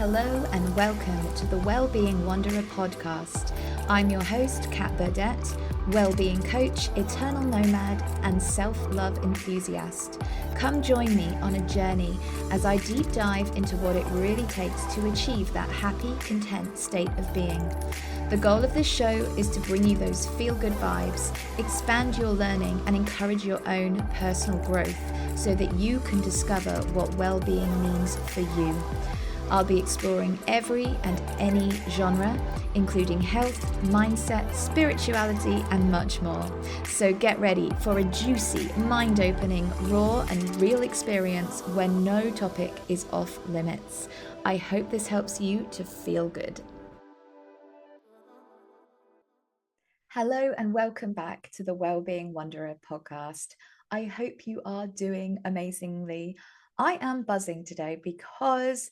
Hello and welcome to the Wellbeing Wanderer Podcast. I'm your host, Kat Burdett, wellbeing coach, eternal nomad, and self-love enthusiast. Come join me on a journey as I deep dive into what it really takes to achieve that happy, content state of being. The goal of this show is to bring you those feel-good vibes, expand your learning, and encourage your own personal growth so that you can discover what well-being means for you. I'll be exploring every and any genre, including health, mindset, spirituality, and much more. So get ready for a juicy, mind-opening, raw, and real experience where no topic is off limits. I hope this helps you to feel good. Hello and welcome back to the Wellbeing Wanderer Podcast. I hope you are doing amazingly. I am buzzing today because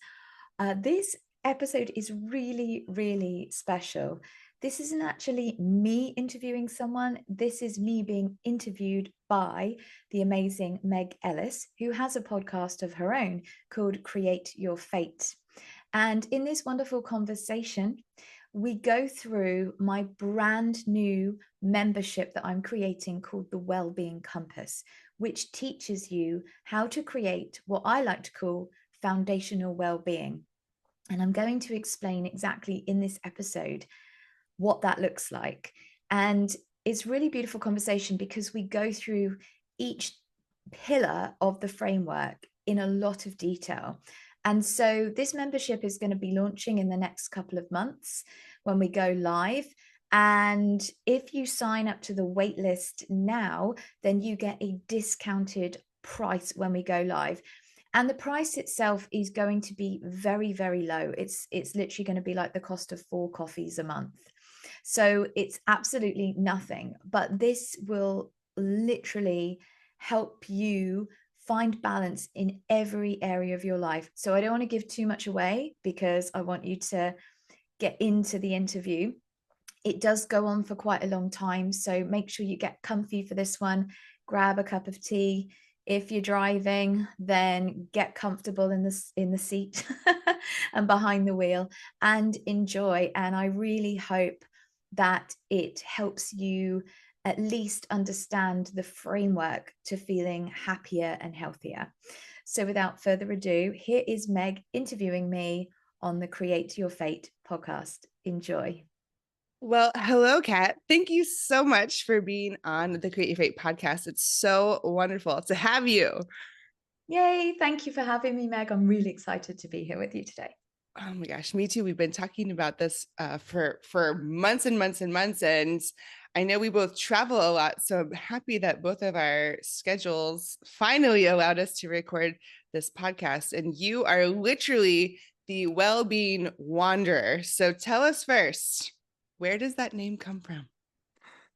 this episode is really, really special. This isn't actually me interviewing someone. This is me being interviewed by the amazing Meg Ellis, who has a podcast of her own called Create Your Fate. And in this wonderful conversation, we go through my brand new membership that I'm creating called the Wellbeing Compass, which teaches you how to create what I like to call foundational well-being. And I'm going to explain exactly in this episode what that looks like. And it's really beautiful conversation because we go through each pillar of the framework in a lot of detail. And so this membership is going to be launching in the next couple of months when we go live. And if you sign up to the wait list now, then you get a discounted price when we go live. And the price itself is going to be very, very low. It's literally going to be like the cost of 4 coffees a month. So it's absolutely nothing, but this will literally help you find balance in every area of your life. So I don't want to give too much away because I want you to get into the interview. It does go on for quite a long time. So make sure you get comfy for this one. Grab a cup of tea. If you're driving, then get comfortable in the seat and behind the wheel and enjoy. And I really hope that it helps you at least understand the framework to feeling happier and healthier. So without further ado, here is Meg interviewing me on the Create Your Fate podcast. Enjoy. Well, hello, Kat. Thank you so much for being on the Create Your Fate podcast. It's so wonderful to have you. Yay. Thank you for having me, Meg. I'm really excited to be here with you today. Oh my gosh, me too. We've been talking about this for months and months and months. And I know we both travel a lot. So I'm happy that both of our schedules finally allowed us to record this podcast. And you are literally the Wellbeing Wanderer. So tell us first, where does that name come from?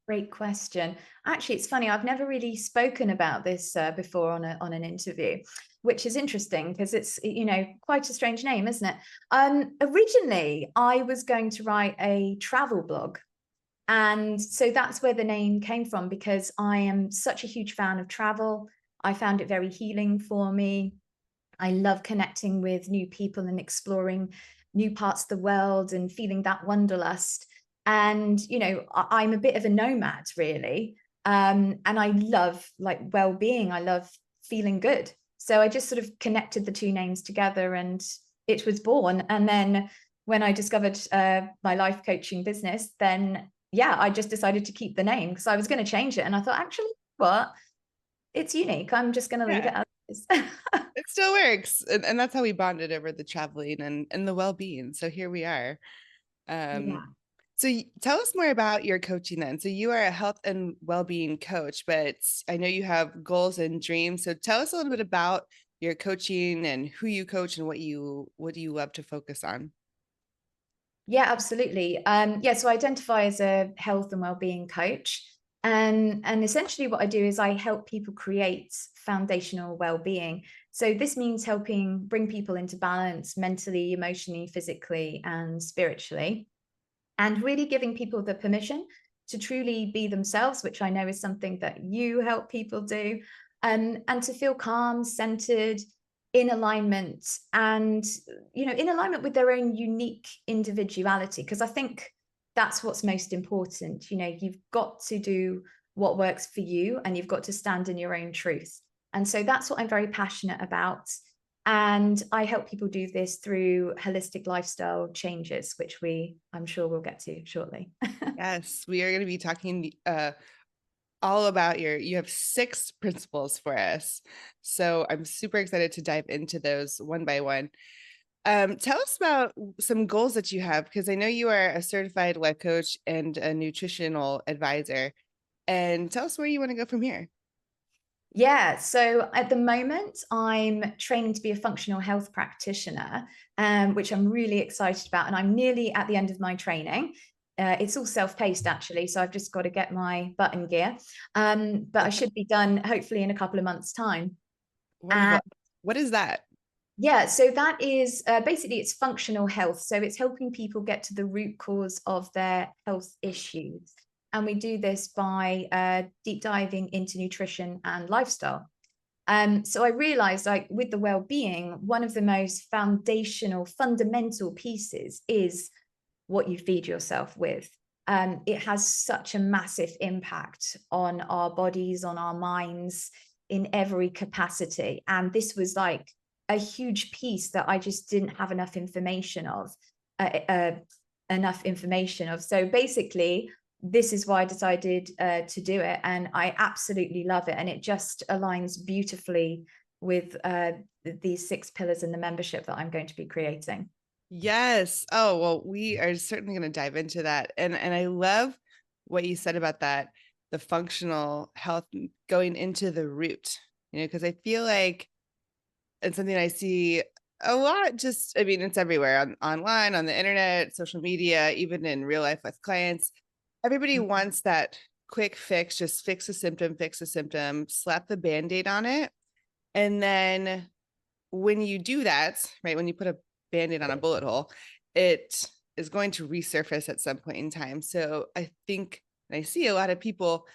Great question. Actually, it's funny. I've never really spoken about this before on an interview, which is interesting because it's, quite a strange name, isn't it? Originally, I was going to write a travel blog. And so that's where the name came from, because I am such a huge fan of travel. I found it very healing for me. I love connecting with new people and exploring new parts of the world and feeling that wanderlust. And, I'm a bit of a nomad, really. And I love well-being. I love feeling good. So I just sort of connected the two names together and it was born. And then when I discovered my life coaching business, then, I just decided to keep the name because I was going to change it. And I thought, actually, what? It's unique. I'm just going to leave it as it is. It still works. And that's how we bonded over the traveling and the well-being. So here we are. So tell us more about your coaching then. So you are a health and well-being coach, but I know you have goals and dreams. So tell us a little bit about your coaching and who you coach and what do you love to focus on? Yeah, absolutely. So I identify as a health and well-being coach. And essentially what I do is I help people create foundational well-being. So this means helping bring people into balance mentally, emotionally, physically, and spiritually. And really giving people the permission to truly be themselves, which I know is something that you help people do, and to feel calm, centered, in alignment and, in alignment with their own unique individuality. Because I think that's what's most important. You've got to do what works for you, and you've got to stand in your own truth. And so that's what I'm very passionate about. And I help people do this through holistic lifestyle changes, which I'm sure we'll get to shortly. Yes, we are going to be talking all about you have 6 principles for us. So I'm super excited to dive into those one by one. Tell us about some goals that you have, because I know you are a certified life coach and a nutritional advisor. And tell us where you want to go from here. Yeah, so at the moment, I'm training to be a functional health practitioner, which I'm really excited about. And I'm nearly at the end of my training. It's all self-paced, actually, so I've just got to get my butt in gear. But I should be done hopefully in a couple of months' time. Wonderful. What is that? Yeah, so that is basically it's functional health. So it's helping people get to the root cause of their health issues. And we do this by deep diving into nutrition and lifestyle. So I realized, like, with the well-being, one of the most fundamental pieces is what you feed yourself with. It has such a massive impact on our bodies, on our minds, in every capacity. And this was like a huge piece that I just didn't have enough information of. So basically, this is why I decided to do it, and I absolutely love it. And it just aligns beautifully with these 6 pillars in the membership that I'm going to be creating. Yes. Oh, well, we are certainly going to dive into that. And I love what you said about that, the functional health going into the root, because I feel like it's something I see a lot. It's everywhere, online, on the internet, social media, even in real life with clients. Everybody wants that quick fix, just fix a symptom, slap the Band-Aid on it. And then when you do that, right, when you put a Band-Aid on a bullet hole, it is going to resurface at some point in time. So I think, and I see a lot of people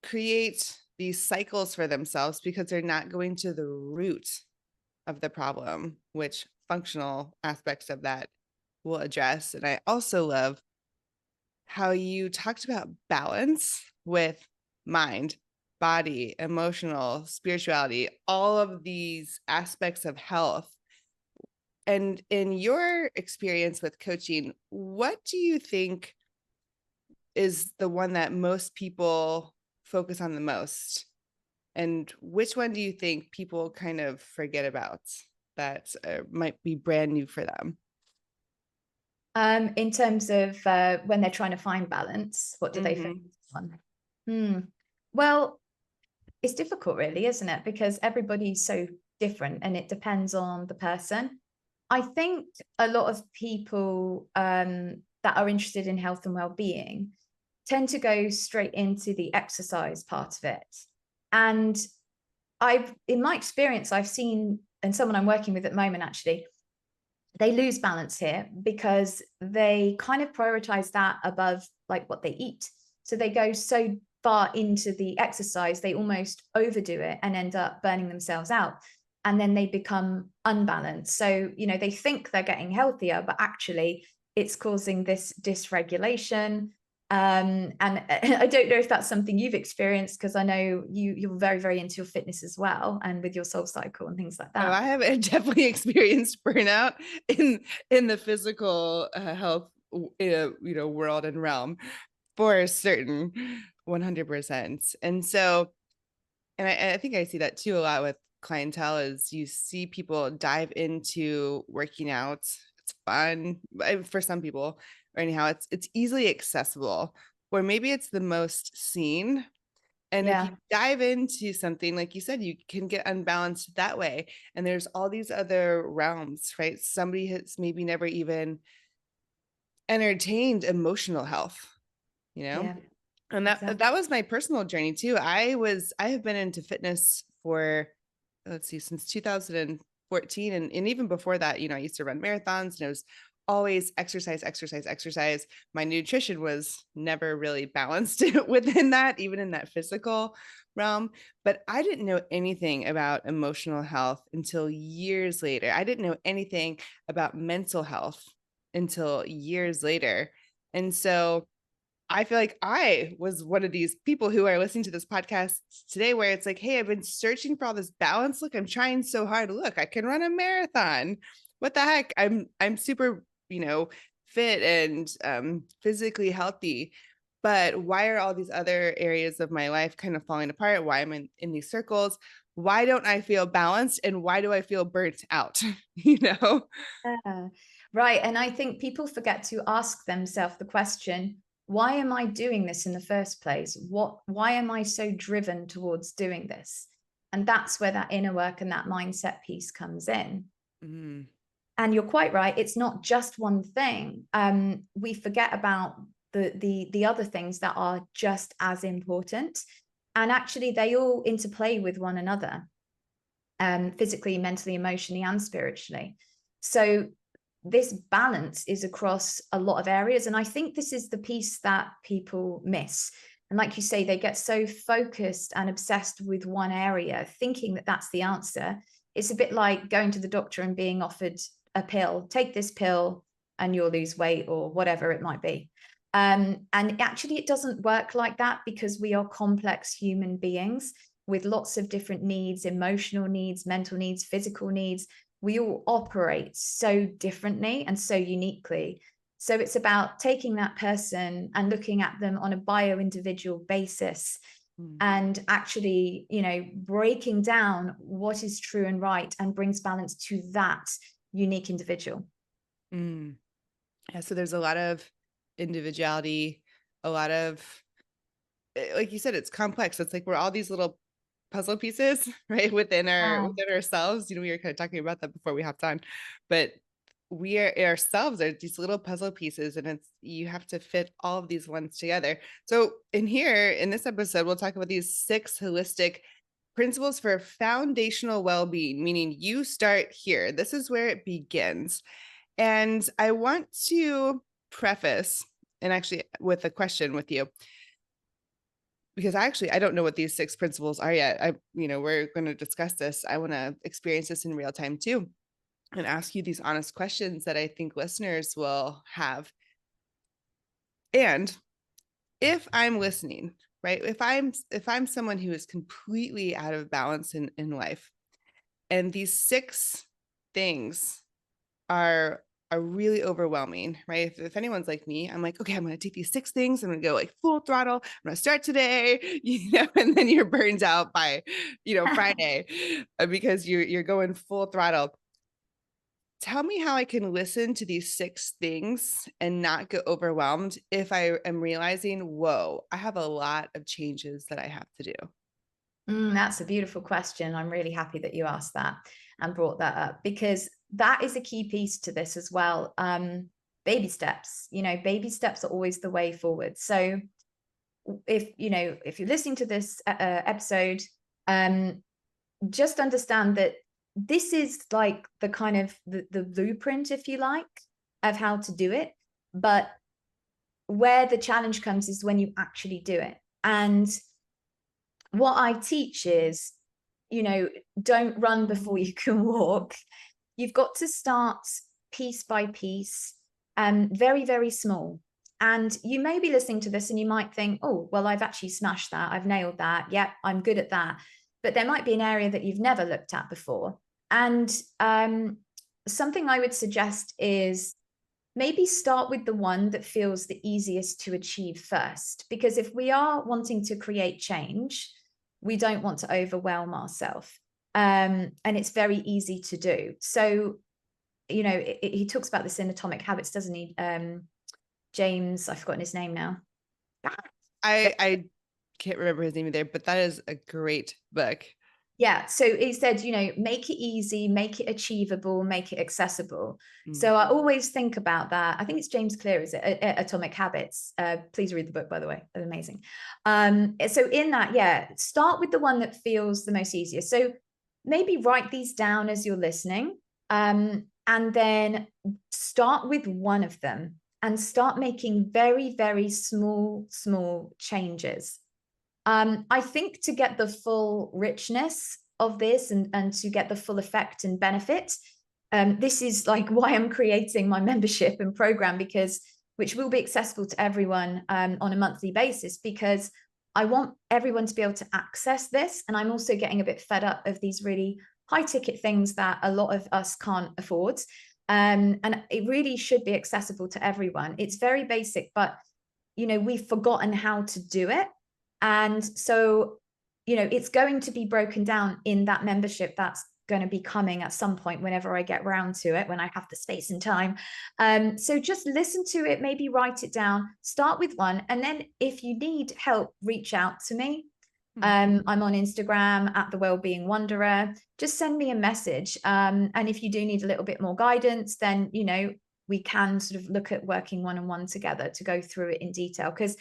create these cycles for themselves because they're not going to the root of the problem, which functional aspects of that will address. And I also love how you talked about balance with mind, body, emotional, spirituality, all of these aspects of health. And in your experience with coaching, what do you think is the one that most people focus on the most? And which one do you think people kind of forget about that might be brand new for them? In terms of when they're trying to find balance, what do they focus on? Well, it's difficult, really, isn't it? Because everybody's so different and it depends on the person. I think a lot of people that are interested in health and well-being tend to go straight into the exercise part of it. And in my experience, I've seen, and someone I'm working with at the moment, actually, they lose balance here because they kind of prioritize that above like what they eat. So they go so far into the exercise, they almost overdo it and end up burning themselves out. And then they become unbalanced. So, they think they're getting healthier, but actually it's causing this dysregulation. And I don't know if that's something you've experienced, because I know you're very, very into your fitness as well, and with your soul cycle and things like that. Oh, I have definitely experienced burnout in the physical health, world and realm, for certain, 100%. And so, and I think I see that too a lot with clientele, is you see people dive into working out. It's fun for some people, or anyhow, it's easily accessible, or maybe it's the most seen. And if you dive into something, like you said, you can get unbalanced that way. And there's all these other realms, right? Somebody has maybe never even entertained emotional health, Yeah. And that was my personal journey too. I have been into fitness for, let's see, since 2014. And even before that, I used to run marathons, and it was always exercise, exercise, exercise. My nutrition was never really balanced within that, even in that physical realm. But I didn't know anything about emotional health until years later. I didn't know anything about mental health until years later. And so I feel like I was one of these people who are listening to this podcast today where it's like, hey, I've been searching for all this balance. Look, I'm trying so hard. Look, I can run a marathon. What the heck? I'm super, fit and physically healthy. But why are all these other areas of my life kind of falling apart? Why am I in these circles? Why don't I feel balanced? And why do I feel burnt out? Yeah. Right. And I think people forget to ask themselves the question, why am I doing this in the first place? Why am I so driven towards doing this? And that's where that inner work and that mindset piece comes in. Mm. And you're quite right. It's not just one thing. We forget about the other things that are just as important. And actually, they all interplay with one another, physically, mentally, emotionally, and spiritually. So this balance is across a lot of areas. And I think this is the piece that people miss. And like you say, they get so focused and obsessed with one area, thinking that that's the answer. It's a bit like going to the doctor and being offered a pill, take this pill and you'll lose weight or whatever it might be. And actually, it doesn't work like that because we are complex human beings with lots of different needs, emotional needs, mental needs, physical needs. We all operate so differently and so uniquely. So it's about taking that person and looking at them on a bio-individual basis and actually, breaking down what is true and right and brings balance to that unique individual. Mm. Yeah, so there's a lot of individuality, a lot of, like you said, it's complex. It's like we're all these little puzzle pieces, right? Within ourselves. We were kind of talking about that before we hopped on, but we are ourselves are these little puzzle pieces, and you have to fit all of these ones together. So in this episode, we'll talk about these 6 holistic principles for foundational well-being, meaning you start here. This is where it begins. And I want to preface, and actually with a question with you, because I don't know what these 6 principles are yet. We're going to discuss this. I want to experience this in real time too, and ask you these honest questions that I think listeners will have. And if I'm listening, right, if I'm someone who is completely out of balance in life, and these 6 things are really overwhelming, right? If anyone's like me, I'm like, okay, I'm going to take these 6 things. I'm going to go like full throttle. I'm going to start today, and then you're burned out by, Friday because you're going full throttle. Tell me how I can listen to these 6 things and not get overwhelmed if I am realizing, whoa, I have a lot of changes that I have to do. That's a beautiful question. I'm really happy that you asked that and brought that up, because that is a key piece to this as well. Baby steps, baby steps are always the way forward. So if you're listening to this episode, just understand that this is like the kind of the blueprint, if you like, of how to do it. But where the challenge comes is when you actually do it. And what I teach is, don't run before you can walk. You've got to start piece by piece, very, very small. And you may be listening to this and you might think, oh, well, I've actually smashed that. I've nailed that. Yeah, I'm good at that. But there might be an area that you've never looked at before. And something I would suggest is maybe start with the one that feels the easiest to achieve first. Because if we are wanting to create change, we don't want to overwhelm ourselves. And it's very easy to do. So, he talks about this in Atomic Habits, doesn't he? James, I've forgotten his name now. I can't remember his name either, but that is a great book. Yeah. So he said, make it easy, make it achievable, make it accessible. So I always think about that. I think it's James Clear, is it? Atomic Habits. Please read the book, by the way. It's amazing. So in that, start with the one that feels the most easier. So maybe write these down as you're listening. And and then start with one of them and start making very, very small changes. I think to get the full richness of this and to get the full effect and benefit, this is like why I'm creating my membership and program, which will be accessible to everyone on a monthly basis, because I want everyone to be able to access this. And I'm also getting a bit fed up of these really high ticket things that a lot of us can't afford. And it really should be accessible to everyone. It's very basic, but we've forgotten how to do it. And so, it's going to be broken down in that membership that's going to be coming at some point whenever I get round to it, when I have the space and time. So just listen to it, maybe write it down, start with one. And then if you need help, reach out to me. I'm on Instagram at the Wellbeing Wanderer. Just send me a message. And if you do need a little bit more guidance, then, we can sort of look at working one-on-one together to go through it in detail. Because,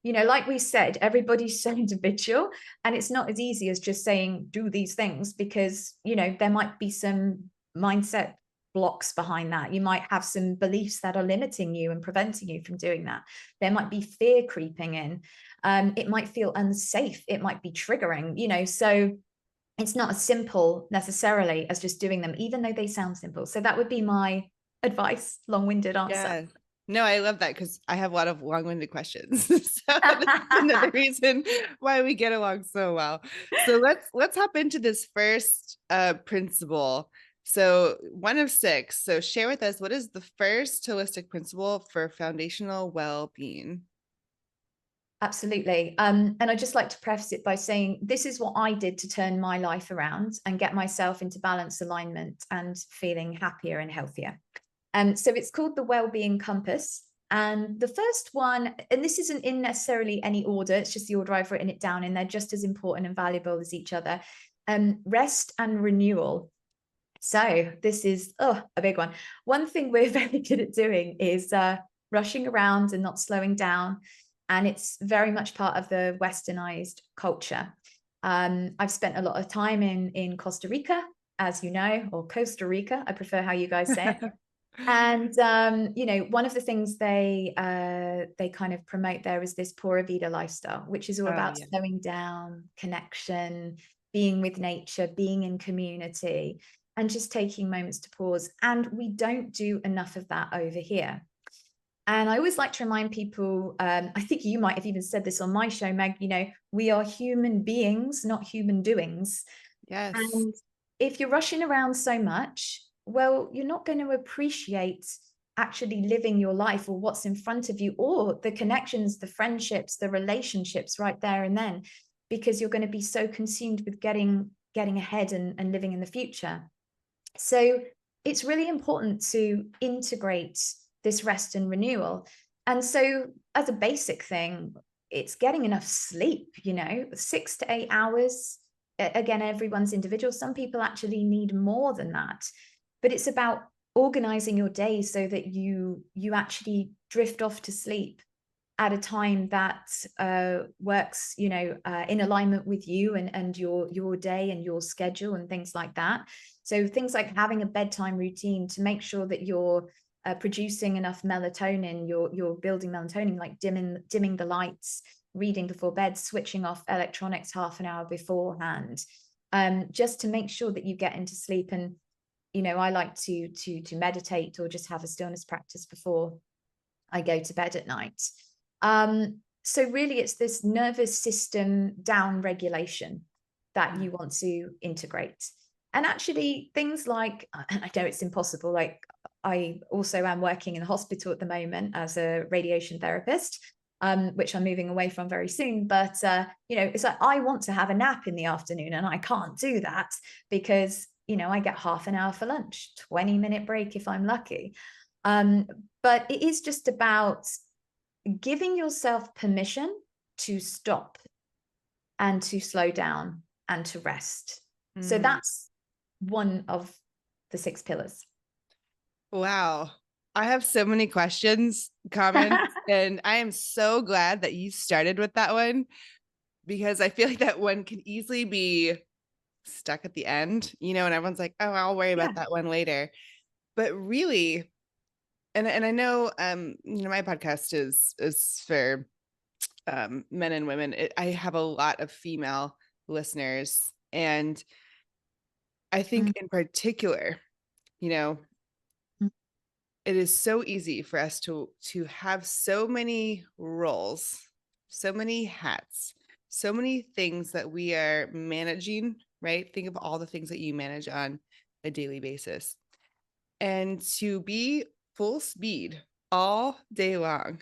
like we said, everybody's so individual, and it's not as easy as just saying, do these things, because, there might be some mindset blocks behind that. You might have some beliefs that are limiting you and preventing you from doing that. There might be fear creeping in. It might feel unsafe. It might be triggering, so it's not as simple necessarily as just doing them, even though they sound simple. So that would be my advice, long-winded answer. Yeah. No, I love that, because I have a lot of long-winded questions. So that's another reason why we get along so well. So let's hop into this first principle. So 1 of 6. So share with us, what is the first holistic principle for foundational well-being? Absolutely. And I'd just like to preface it by saying this is what I did to turn my life around and get myself into balance, alignment, and feeling happier and healthier. So it's called the Wellbeing Compass. And the first one, and this isn't in necessarily any order, it's just the order I've written it down in. They're just as important and valuable as each other. Rest and renewal. So this is a big one. One thing we're very good at doing is rushing around and not slowing down. And it's very much part of the westernized culture. I've spent a lot of time in Costa Rica, as you know, or Costa Rica. I prefer how you guys say it. And one of the things they kind of promote there is this Pura Vida lifestyle, which is all about slowing down, connection, being with nature, being in community, and just taking moments to pause. And we don't do enough of that over here. And I always like to remind people, I think you might have even said this on my show, Meg, we are human beings, not human doings. Yes. And if you're rushing around so much, well, you're not going to appreciate actually living your life, or what's in front of you, or the connections, the friendships, the relationships right there and then, because you're going to be so consumed with getting ahead and living in the future. So it's really important to integrate this rest and renewal. And so as a basic thing, it's getting enough sleep, 6 to 8 hours. Again, everyone's individual. Some people actually need more than that, but it's about organizing your day so that you actually drift off to sleep at a time that works, in alignment with you and your day and your schedule and things like that. So things like having a bedtime routine to make sure that you're producing enough melatonin, you're building melatonin, like dimming the lights, reading before bed, switching off electronics half an hour beforehand, just to make sure that you get into sleep. And I like to meditate or just have a stillness practice before I go to bed at night. So really it's this nervous system down regulation that you want to integrate. And actually things like, and I know it's impossible, like I also am working in a hospital at the moment as a radiation therapist, which I'm moving away from very soon. But, it's like I want to have a nap in the afternoon and I can't do that because, I get half an hour for lunch, 20-minute break if I'm lucky. But it is just about giving yourself permission to stop and to slow down and to rest. So that's one of the 6 pillars. Wow. I have so many questions, comments, and I am so glad that you started with that one, because I feel like that one can easily be stuck at the end, and everyone's like, oh, I'll worry about that one later. But really, and I know, my podcast is for men and women. I have a lot of female listeners, and I think in particular, you know, Mm. it is so easy for us to have so many roles, so many hats, so many things that we are managing, right? Think of all the things that you manage on a daily basis. And to be full speed all day long.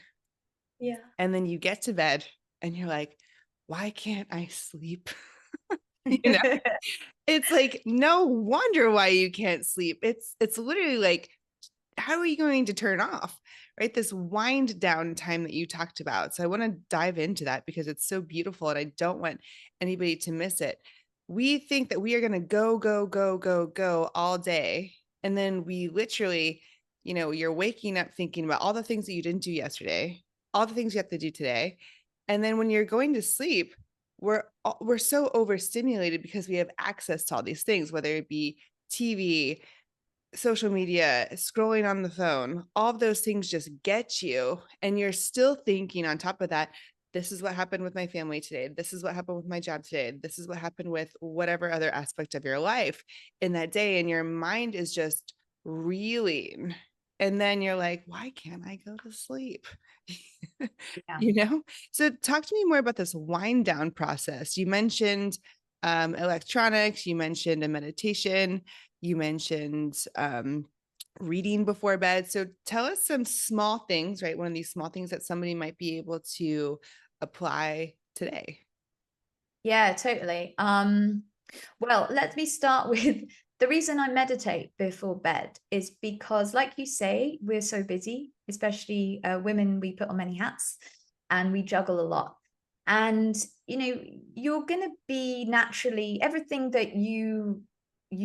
Yeah. And then you get to bed and you're like, why can't I sleep? You know, it's like, no wonder why you can't sleep. It's literally like, how are you going to turn off, right? This wind down time that you talked about. So I want to dive into that because it's so beautiful and I don't want anybody to miss it. We think that we are going to go, go, go, go, go all day. And then we literally, you're waking up thinking about all the things that you didn't do yesterday, all the things you have to do today. And then when you're going to sleep, we're so overstimulated because we have access to all these things, whether it be TV, social media, scrolling on the phone, all of those things just get you. And you're still thinking on top of that, this is what happened with my family today. This is what happened with my job today. This is what happened with whatever other aspect of your life in that day. And your mind is just reeling. And then you're like, why can't I go to sleep? Yeah. So talk to me more about this wind down process. You mentioned electronics, you mentioned a meditation, you mentioned reading before bed. So tell us some small things, right? One of these small things that somebody might be able to apply today. Yeah, totally. Well, let me start with the reason I meditate before bed is because, like you say, we're so busy, especially women, we put on many hats and we juggle a lot. And, you're going to be naturally everything that you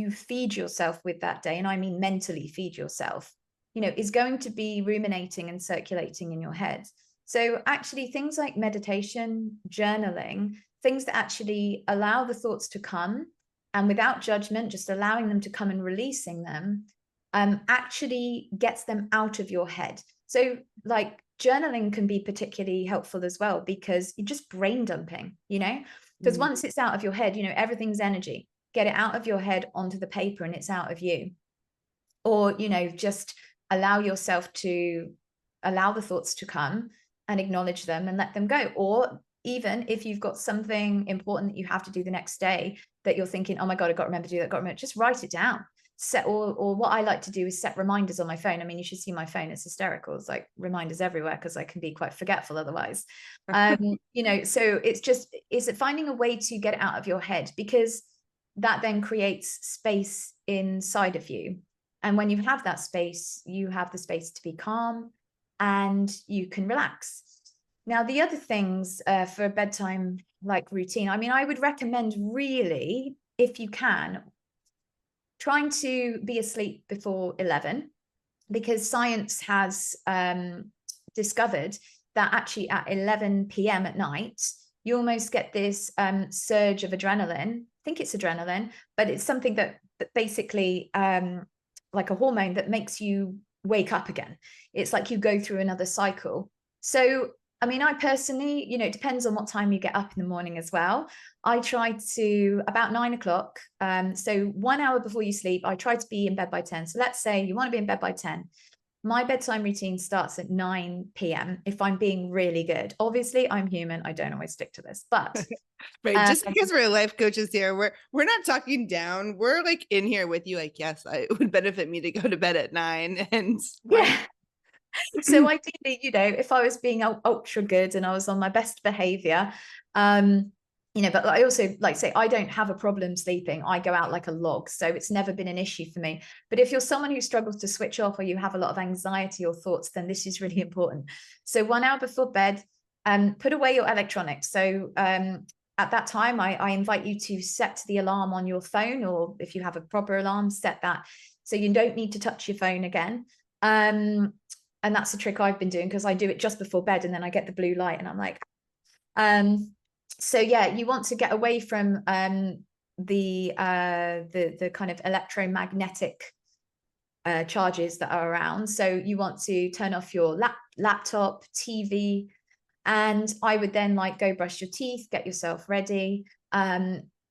feed yourself with that day, and I mean mentally feed yourself, is going to be ruminating and circulating in your head. So actually things like meditation, journaling, things that actually allow the thoughts to come and without judgment, just allowing them to come and releasing them, actually gets them out of your head. So like journaling can be particularly helpful as well because you're just brain dumping, because once it's out of your head, everything's energy. Get it out of your head onto the paper and it's out of you. Or, just allow yourself to allow the thoughts to come and acknowledge them and let them go. Or even if you've got something important that you have to do the next day that you're thinking, oh my God, I've got to remember to do that, got to remember, just write it down. Or what I like to do is set reminders on my phone. I mean, you should see my phone, it's hysterical. It's like reminders everywhere because I can be quite forgetful otherwise. So it's finding a way to get it out of your head, because that then creates space inside of you. And when you have that space, you have the space to be calm and you can relax. Now, the other things for a bedtime like routine, I mean, I would recommend really, if you can, trying to be asleep before 11, because science has discovered that actually at 11 p.m. at night, you almost get this surge of adrenaline. I think it's adrenaline, but it's something that basically like a hormone that makes you wake up again. It's like you go through another cycle. So, I mean, I personally, it depends on what time you get up in the morning as well. I try to about 9 o'clock. So 1 hour before you sleep, I try to be in bed by 10. So let's say you want to be in bed by 10. My bedtime routine starts at 9 p.m. if I'm being really good. Obviously, I'm human. I don't always stick to this, but right. Just because we're life coaches here, we're not talking down. We're like in here with you. Like, yes, it would benefit me to go to bed at 9. And yeah. So ideally, if I was being ultra good and I was on my best behavior, but I also like say I don't have a problem sleeping. I go out like a log, so it's never been an issue for me. But if you're someone who struggles to switch off, or you have a lot of anxiety or thoughts, then this is really important. So 1 hour before bed, put away your electronics. So at that time, I invite you to set the alarm on your phone, or if you have a proper alarm, set that so you don't need to touch your phone again. And that's a trick I've been doing, because I do it just before bed and then I get the blue light and I'm like, so yeah, you want to get away from the kind of electromagnetic charges that are around. So you want to turn off your laptop, TV, and I would then like go brush your teeth, get yourself ready.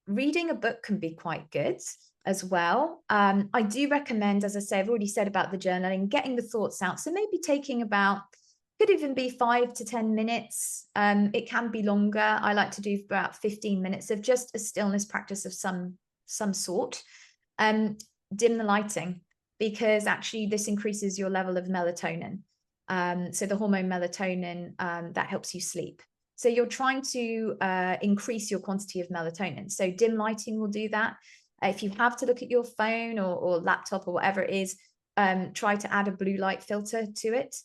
Reading a book can be quite good as well. I do recommend, as I say, I've already said about the journaling, getting the thoughts out. So maybe taking about, could even be 5 to 10 minutes. It can be longer. I like to do about 15 minutes of just a stillness practice of some sort. Dim the lighting, because actually this increases your level of melatonin. So the hormone melatonin that helps you sleep. So you're trying to increase your quantity of melatonin. So dim lighting will do that. If you have to look at your phone or laptop or whatever it is, try to add a blue light filter to it,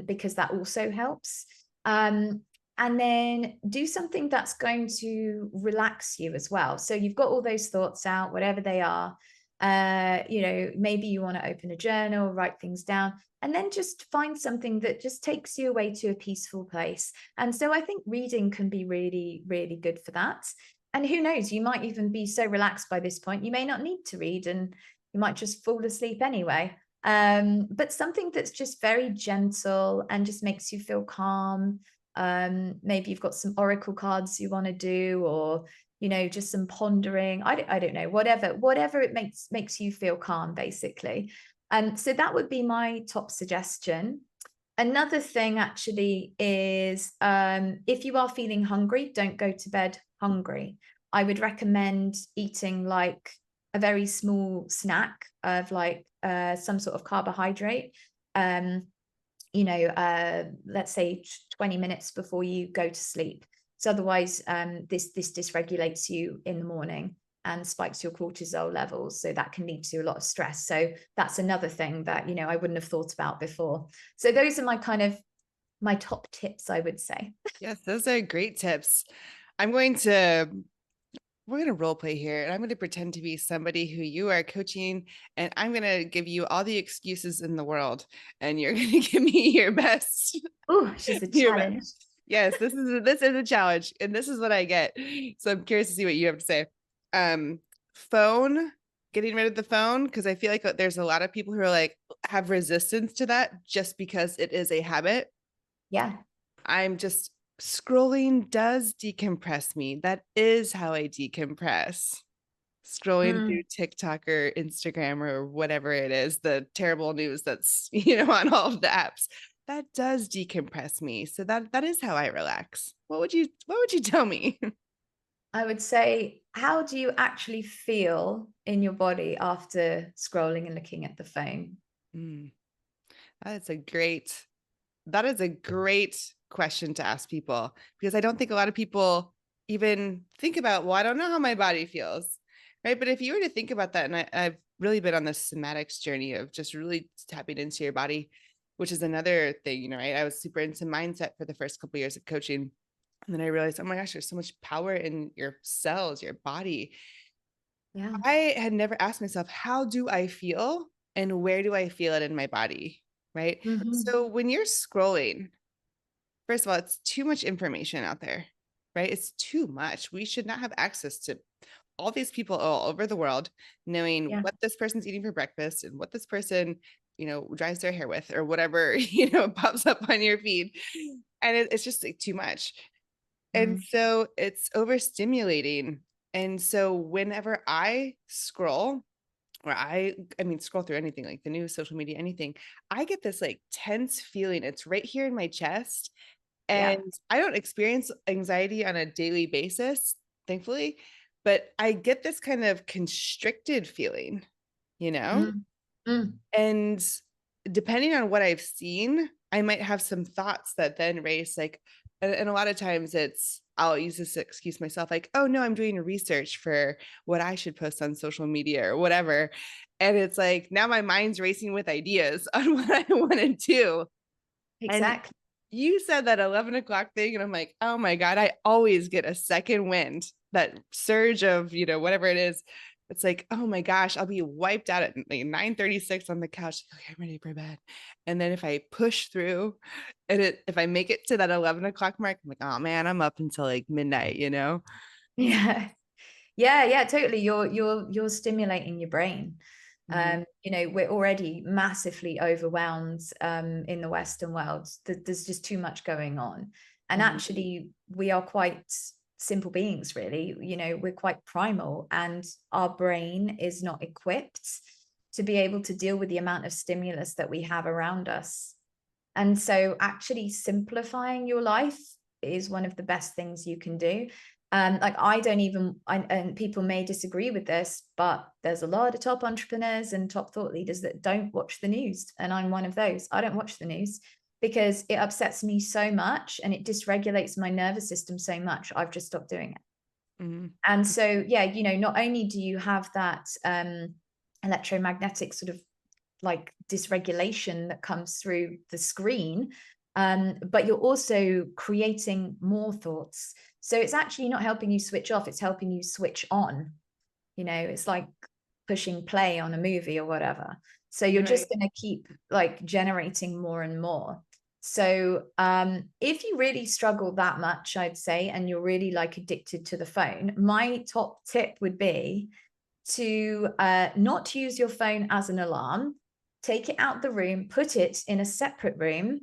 because that also helps. And then do something that's going to relax you as well. So you've got all those thoughts out, whatever they are. Maybe you want to open a journal, write things down, and then just find something that just takes you away to a peaceful place. And so I think reading can be really, really good for that. And who knows, you might even be so relaxed by this point, you may not need to read and you might just fall asleep anyway. But something that's just very gentle and just makes you feel calm. Maybe you've got some oracle cards you want to do, or just some pondering. I don't know, whatever it makes you feel calm, basically. So that would be my top suggestion. Another thing actually is, if you are feeling hungry, don't go to bed hungry. I would recommend eating like a very small snack of like some sort of carbohydrate, let's say 20 minutes before you go to sleep. So otherwise, this dysregulates you in the morning and spikes your cortisol levels. So that can lead to a lot of stress. So that's another thing that, I wouldn't have thought about before. So those are my top tips, I would say. Yes, those are great tips. We're going to role play here, and I'm going to pretend to be somebody who you are coaching, and I'm going to give you all the excuses in the world, and you're going to give me your best. Oh, she's a challenge. Yes, this is a challenge, and this is what I get. So I'm curious to see what you have to say. Getting rid of the phone, because I feel like there's a lot of people who are like have resistance to that just because it is a habit. Yeah. Scrolling does decompress me. That is how I decompress. Scrolling through TikTok or Instagram or whatever it is, the terrible news that's, on all of the apps. That does decompress me. So that is how I relax. What would you tell me? I would say, how do you actually feel in your body after scrolling and looking at the phone? That is a great question to ask people, because I don't think a lot of people even think about, well, I don't know how my body feels, right? But if you were to think about that, and I've really been on this somatics journey of just really tapping into your body, which is another thing, right? I was super into mindset for the first couple of years of coaching. And then I realized, oh my gosh, there's so much power in your cells, your body. Yeah. I had never asked myself, how do I feel and where do I feel it in my body? Right. So when you're scrolling, first of all, it's too much information out there, right? It's too much. We should not have access to all these people all over the world knowing what this person's eating for breakfast and what this person, dries their hair with, or whatever, pops up on your feed. And it's just like too much. And so it's overstimulating. And so whenever I scroll, or scroll through anything, like the news, social media, anything, I get this like tense feeling. It's right here in my chest. And I don't experience anxiety on a daily basis, thankfully, but I get this kind of constricted feeling, and depending on what I've seen, I might have some thoughts that then race, like, and a lot of times I'll use this excuse myself, like, oh no, I'm doing research for what I should post on social media or whatever. And it's like, now my mind's racing with ideas on what I want to do. Exactly. And you said that 11 o'clock thing, and I'm like, oh my God, I always get a second wind, that surge of, whatever it is. It's like, oh my gosh, I'll be wiped out at like 9:36 on the couch. Okay, I'm ready for bed. And then if I push through and if I make it to that 11 o'clock mark, I'm like, oh man, I'm up until like midnight, Yeah. Yeah, totally. You're stimulating your brain. Mhm. We're already massively overwhelmed in the Western world. There's just too much going on. And Mhm. actually, we are quite simple beings, really. We're quite primal, and our brain is not equipped to be able to deal with the amount of stimulus that we have around us. And so, actually, simplifying your life is one of the best things you can do. Like and people may disagree with this, but there's a lot of top entrepreneurs and top thought leaders that don't watch the news. And I'm one of those. I don't watch the news because it upsets me so much and it dysregulates my nervous system so much. I've just stopped doing it. Mhm. And so, yeah, not only do you have that electromagnetic sort of like dysregulation that comes through the screen, but you're also creating more thoughts. So it's actually not helping you switch off, it's helping you switch on. It's like pushing play on a movie or whatever. So you're just Right. going to keep like generating more and more. So if you really struggle that much, I'd say, and you're really like addicted to the phone, my top tip would be to not use your phone as an alarm. Take it out the room, put it in a separate room.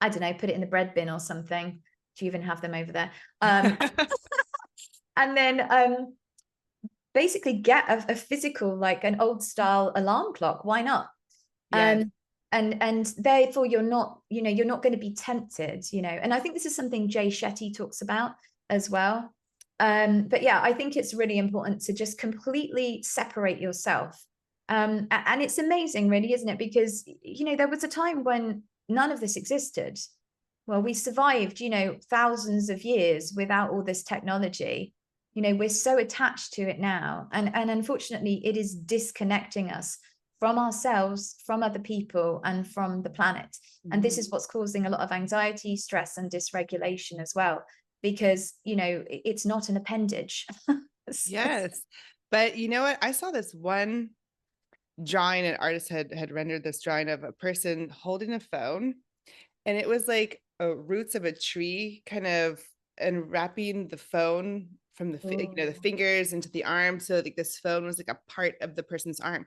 I don't know, put it in the bread bin or something. Do you even have them over there? And then basically get a physical, like an old style alarm clock. Why not? Yes. And therefore you're not going to be tempted, and I think this is something Jay Shetty talks about as well. But yeah, I think it's really important to just completely separate yourself. And it's amazing, really, isn't it? Because there was a time when none of this existed. Well, we survived thousands of years without all this technology. We're so attached to it now, and unfortunately it is disconnecting us from ourselves, from other people, and from the planet. And this is what's causing a lot of anxiety, stress, and dysregulation as well, because it's not an appendage. Yes. But you know what? I saw this one drawing, an artist had rendered this drawing of a person holding a phone, and it was like roots of a tree kind of unwrapping the phone from the Oh. fingers into the arm. So like this phone was like a part of the person's arm.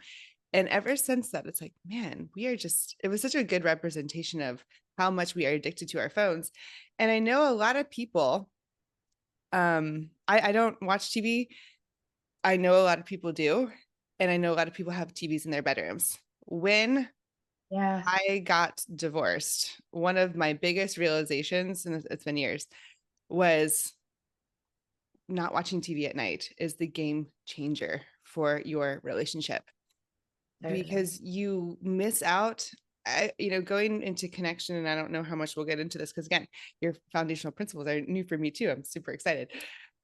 And ever since that, it's like, man, it was such a good representation of how much we are addicted to our phones. And I know a lot of people, I don't watch TV. I know a lot of people do. And I know a lot of people have TVs in their bedrooms. When Yeah. I got divorced, one of my biggest realizations, and it's been years, was not watching TV at night is the game changer for your relationship, Totally. because you miss out. Going into connection, and I don't know how much we'll get into this because again, your foundational principles are new for me too. I'm super excited.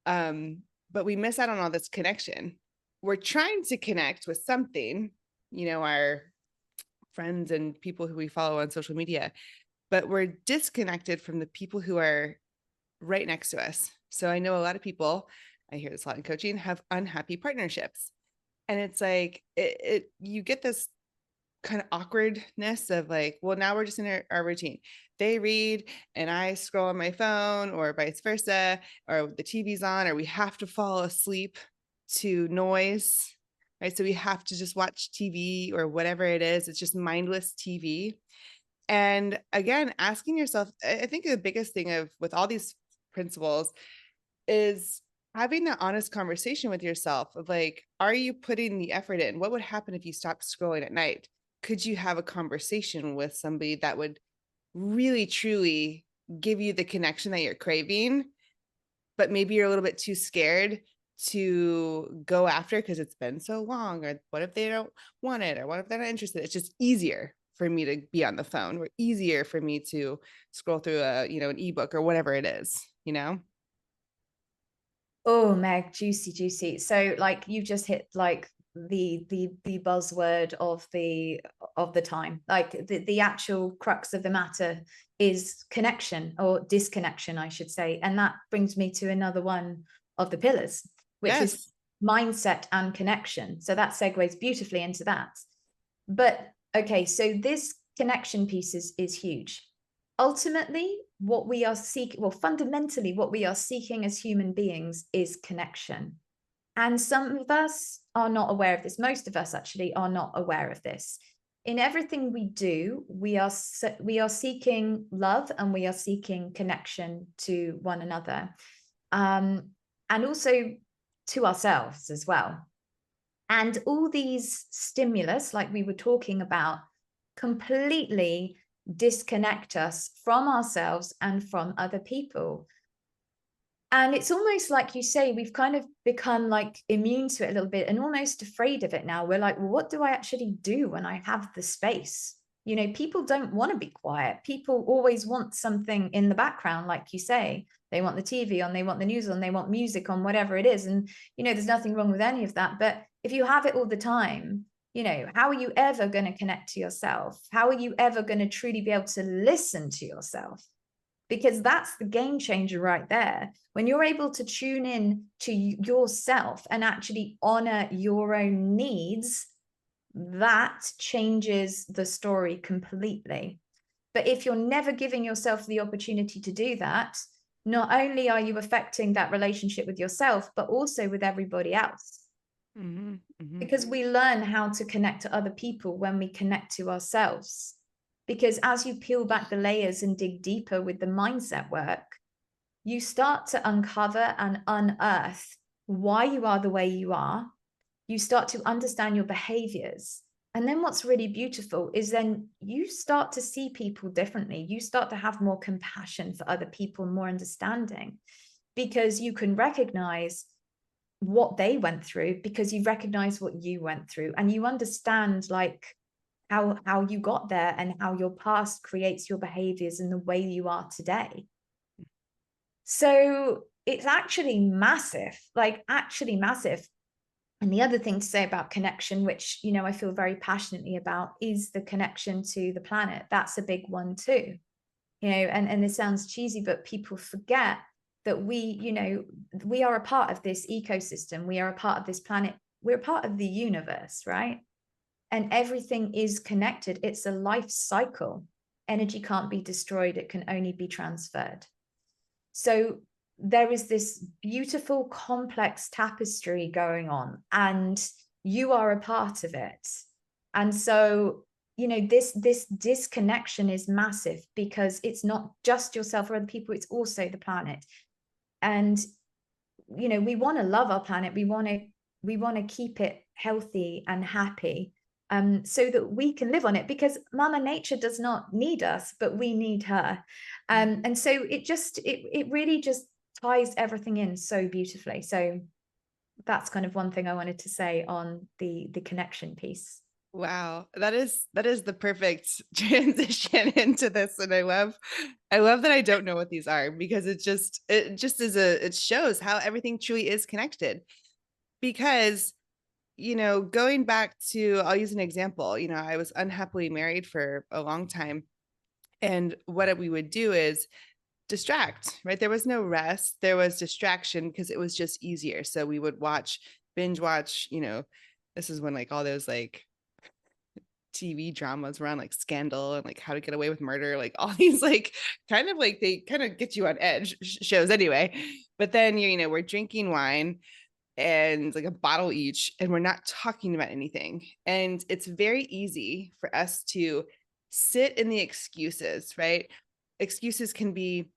But we miss out on all this connection. We're trying to connect with something, our friends and people who we follow on social media, but we're disconnected from the people who are right next to us. So I know a lot of people, I hear this a lot in coaching, have unhappy partnerships. And it's like, you get this kind of awkwardness of like, well, now we're just in our routine. They read and I scroll on my phone, or vice versa, or the TV's on, or we have to fall asleep to noise, right? So we have to just watch TV or whatever it is. It's just mindless TV. And again, asking yourself, I think the biggest thing with all these principles is having that honest conversation with yourself of like, are you putting the effort in? What would happen if you stopped scrolling at night? Could you have a conversation with somebody that would really truly give you the connection that you're craving, but maybe you're a little bit too scared to go after because it's been so long? Or what if they don't want it? Or what if they're not interested? It's just easier for me to be on the phone, or easier for me to scroll through an ebook or whatever it is. Oh, Meg, juicy, juicy. So like you've just hit like the buzzword of the time. Like the actual crux of the matter is connection, or disconnection, I should say. And that brings me to another one of the pillars, which is Yes. mindset and connection. So that segues beautifully into that. But okay, so this connection piece is huge. Ultimately, what we are seeking, well, fundamentally, what we are seeking as human beings is connection. And some of us are not aware of this. Most of us actually are not aware of this. In everything we do, we are seeking love, and we are seeking connection to one another, and also to ourselves as well. And all these stimulus, like we were talking about, completely disconnect us from ourselves and from other people. And it's almost like you say, we've kind of become like immune to it a little bit and almost afraid of it now. We're like, well, what do I actually do when I have the space? You know, people don't want to be quiet. People always want something in the background, like you say. They want the TV on, they want the news on, they want music on, whatever it is. And, you know, there's nothing wrong with any of that. But if you have it all the time, you know, how are you ever going to connect to yourself? How are you ever going to truly be able to listen to yourself? Because that's the game changer right there. When you're able to tune in to yourself and actually honor your own needs, that changes the story completely. But if you're never giving yourself the opportunity to do that, not only are you affecting that relationship with yourself, but also with everybody else. Mm-hmm, mm-hmm. Because we learn how to connect to other people when we connect to ourselves. Because as you peel back the layers and dig deeper with the mindset work, you start to uncover and unearth why you are the way you are. You start to understand your behaviors. And then what's really beautiful is then you start to see people differently. You start to have more compassion for other people, more understanding, because you can recognize what they went through, because you recognize what you went through, and you understand like how you got there and how your past creates your behaviors and the way you are today. So it's actually massive, like actually massive. And the other thing to say about connection, which, you know, I feel very passionately about, is the connection to the planet. That's a big one too. You know, and this sounds cheesy, but people forget that we, you know, we are a part of this ecosystem. We are a part of this planet. We're a part of the universe, right? And everything is connected. It's a life cycle. Energy can't be destroyed. It can only be transferred. So there is this beautiful, complex tapestry going on, and you are a part of it. And so, you know, this disconnection is massive, because it's not just yourself or other people, it's also the planet. And, you know, we want to love our planet. We want to keep it healthy and happy, so that we can live on it, because Mama Nature does not need us, but we need her. And so it really just ties everything in so beautifully. So that's kind of one thing I wanted to say on the connection piece. Wow, that is the perfect transition into this. And I love that I don't know what these are, because it just it shows how everything truly is connected. Because, you know, going back to, I'll use an example. You know, I was unhappily married for a long time, and what we would do is distract, right? There was no rest, there was distraction, because it was just easier. So we would binge watch, you know, this is when like all those like TV dramas around like Scandal and like How to Get Away with Murder, like all these like kind of like they kind of get you on edge shows anyway. But then, you know, we're drinking wine and like a bottle each, and we're not talking about anything. And it's very easy for us to sit in the excuses, right? Excuses can be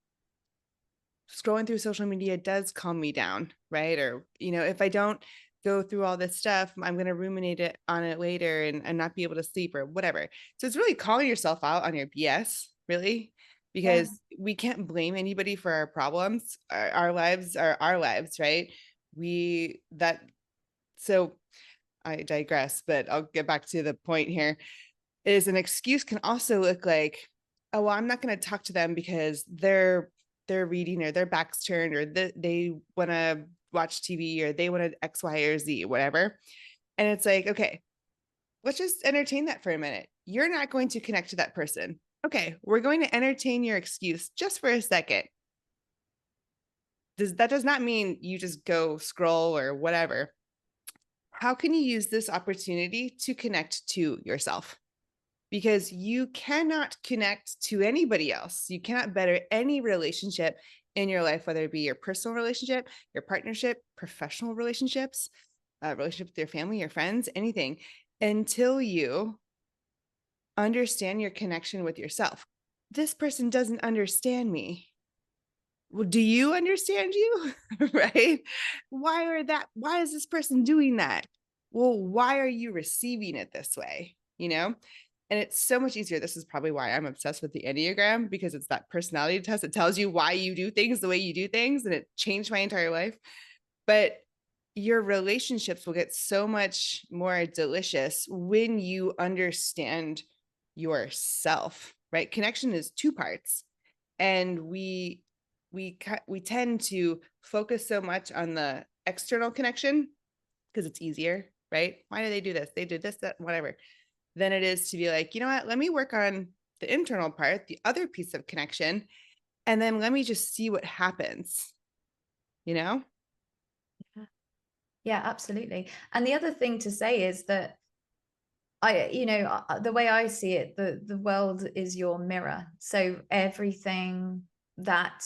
scrolling through social media does calm me down, right? Or, you know, if I don't go through all this stuff, I'm going to ruminate on it later and not be able to sleep or whatever. So it's really calling yourself out on your BS, really, Yeah. because we can't blame anybody for our problems. Our lives are our lives, right? So I digress, but I'll get back to the point here. Is an excuse can also look like, oh, well, I'm not going to talk to them because they're reading, or their back's turned, or they want to watch TV, or they want to X, Y, or Z, whatever. And it's like, okay, let's just entertain that for a minute. You're not going to connect to that person. Okay, we're going to entertain your excuse just for a second. That does not mean you just go scroll or whatever. How can you use this opportunity to connect to yourself? Because you cannot connect to anybody else. You cannot better any relationship in your life, whether it be your personal relationship, your partnership, professional relationships, relationship with your family, your friends, anything, until you understand your connection with yourself. This person doesn't understand me. Well, do you understand you? Right? Why is this person doing that? Well, why are you receiving it this way? And it's so much easier. This is probably why I'm obsessed with the Enneagram, because it's that personality test. It tells you why you do things the way you do things. And it changed my entire life. But your relationships will get so much more delicious when you understand yourself, right? Connection is two parts. And we tend to focus so much on the external connection because it's easier, right? Why do they do this? They did this, that, whatever. Than it is to be like, you know what? Let me work on the internal part, the other piece of connection, and then let me just see what happens, Yeah. Yeah, absolutely. And the other thing to say is that the way I see it, the world is your mirror. So everything that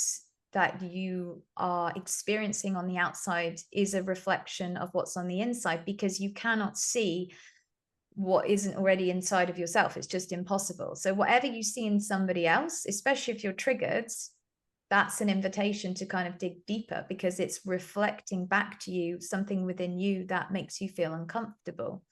you are experiencing on the outside is a reflection of what's on the inside, because you cannot see what isn't already inside of yourself. It's just impossible. So whatever you see in somebody else, especially if you're triggered, that's an invitation to kind of dig deeper, because it's reflecting back to you something within you that makes you feel uncomfortable,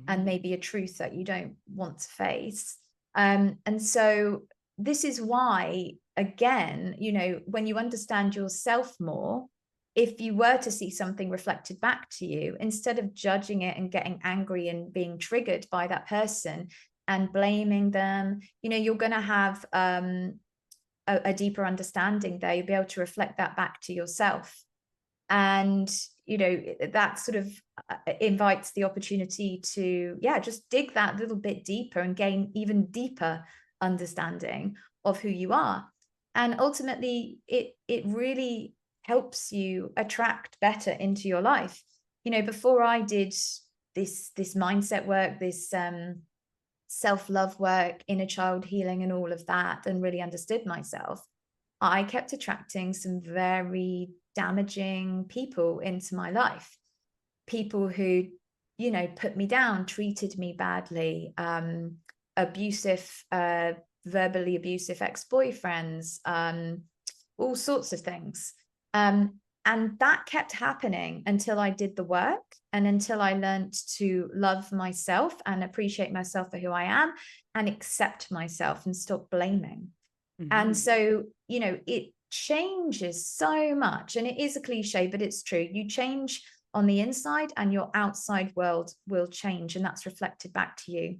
and maybe a truth that you don't want to face. And so this is why, again, when you understand yourself more, if you were to see something reflected back to you, instead of judging it and getting angry and being triggered by that person and blaming them, you're going to have a deeper understanding there. You'll be able to reflect that back to yourself. And that sort of invites the opportunity to just dig that little bit deeper and gain even deeper understanding of who you are. And ultimately it really helps you attract better into your life. Before I did this mindset work, this self-love work, inner child healing and all of that, and really understood myself, I kept attracting some very damaging people into my life. People who, put me down, treated me badly, abusive, verbally abusive ex-boyfriends, all sorts of things. And that kept happening until I did the work, and until I learned to love myself and appreciate myself for who I am and accept myself and stop blaming. And so, it changes so much. And it is a cliche, but it's true. You change on the inside and your outside world will change. And that's reflected back to you.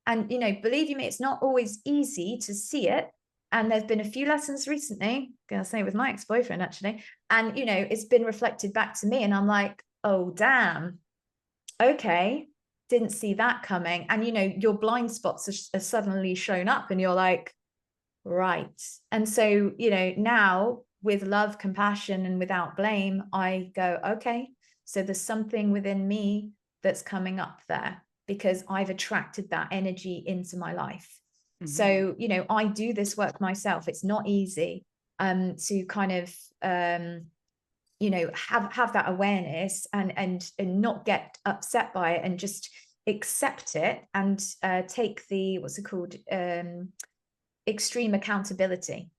And, believe you me, it's not always easy to see it. And there's been a few lessons recently, I'll say with my ex-boyfriend, actually. And, it's been reflected back to me. And I'm like, oh, damn. Okay. Didn't see that coming. And, your blind spots are suddenly shown up, and you're like, right. And so, now with love, compassion, and without blame, I go, okay, so there's something within me that's coming up there, because I've attracted that energy into my life. So, I do this work myself. It's not easy to kind of, have that awareness and not get upset by it, and just accept it, and take the, what's it called? Extreme accountability.